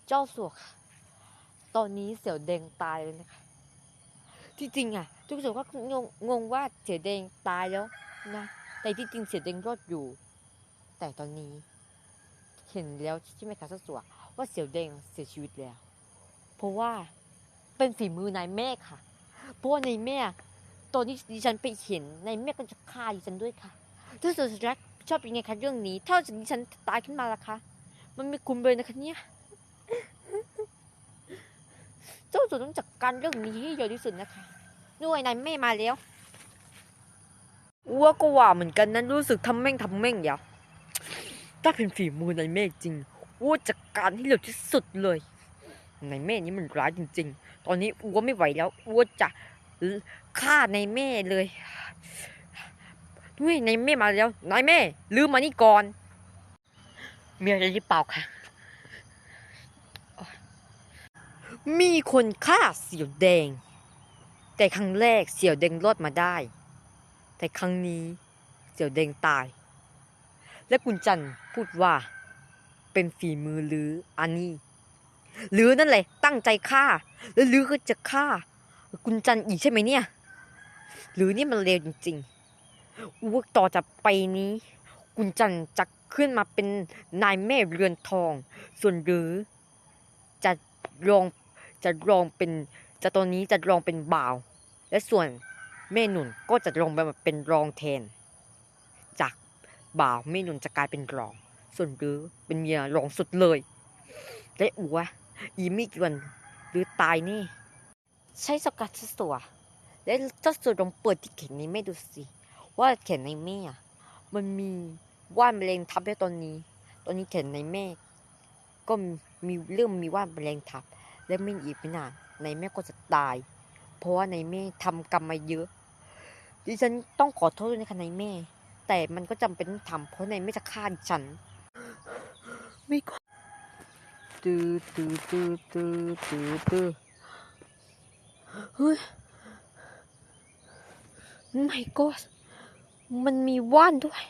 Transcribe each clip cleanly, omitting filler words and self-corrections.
เจ้าสัวค่ะตอนนี้เสี่ยวเดงตายแล้วนะคะที่จริงอ่ะทุกคนก็งงว่าเสี่ยวเดงตายแล้วนะแต่ที่จริงเสี่ยวเดงรอดอยู่แต่ตอนนี้เห็นแล้วใช่ไหมคะเจ้าสัวว่าเสี่ยวเดงเสียชีวิตแล้วเพราะว่าเป็นฝีมือนายแม่ค่ะเพราะว่านายแม่ตอนที่ดิฉันไปเห็นนายแม่ก็จะฆ่าดิฉันด้วยค่ะถ้าสุดรักชอบยังไงคะเรื่องนี้ถ้าดิฉันตายขึ้นมาล่ะคะมันไม่คุ้มเลยนะคะเนี่ยเจ้าสัวต้องจัดการเรื่องนี้ให้เร็วที่สุดนะคะหน่วยนายแม่มาแล้วอ้วก็ว่าเหมือนกันนั้นรู้สึกทำแม่งอย่าถ้าเป็นฝีมือนายแม่จริงอ้วจัดการให้เร็วที่สุดเลยนายแม่นี้มันร้ายจริงๆตอนนี้อ้วไม่ไหวแล้วอ้วจะฆ่านายแม่เลยด้วยนายแม่มาแล้วนายแม่ลืมมานี่ก่อนมีอะไรหรือเปล่าคะมีคนฆ่าเสี่ยวแดงแต่ครั้งแรกเสี่ยวแดงรอดมาได้แต่ครั้งนี้เสี่ยวแดงตายและกุนจันพูดว่าเป็นฝีมือลืออันนี้ลือนั่นแหละตั้งใจฆ่าแล้วลือก็จะฆ่ากุนจันอีกใช่ไหมเนี่ยลือนี่มันเลวจริงๆอ้วกต่อจากไปนี้กุนจันจะขึ้นมาเป็นนายแม่เรือนทองส่วนลือจะลองเป็นจะตอนนี้จะลองเป็นบ่าวและส่วนแม่หนุนก็จะลงไปเป็นรองแทนจากบ่าวแม่หนุนจะกลายเป็นรองส่วนลือเป็นเมียรองสุดเลยและอัวอีไม่กี่วันลือตายแน่ใช้สกัดสัวและเจ้าสัวลองเปิดที่แขนในแม่ดูสิว่าแขนในแม่มันมีว่านแมลงทับแล้วตอนนี้แขนในแม่ก็มีเริ่มมีว่านแมลงทับและไม่อีกไม่นานในแม่ก็จะตายเพราะว่าในแม่ทำกรรมมาเยอะดิฉันต้องขอโทษด้วยนะคะในแม่แต่มันก็จำเป็นต้องทำเพราะในแม่จะฆ่าดิฉันไม่ก็ตื้อเฮ้ยไม่ก็มันมีว่านด้วย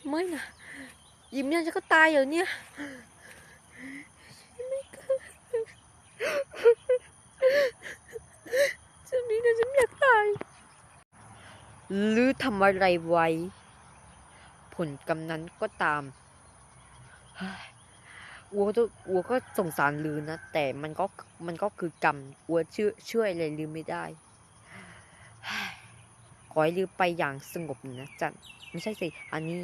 ไม่นะยิ้มเนี่ยฉันก็ตายอยู่เนี่ยฉันนี่นะฉันอยากตายหรือทำอะไรไว้ผลกรรมนั้นก็ตามอัวก็สงสารลือนะแต่มันก็คือกรรมอัวช่วยอะไรลือไม่ได้ขอให้ลือไปอย่างสงบนะจันไม่ใช่สิอันนี้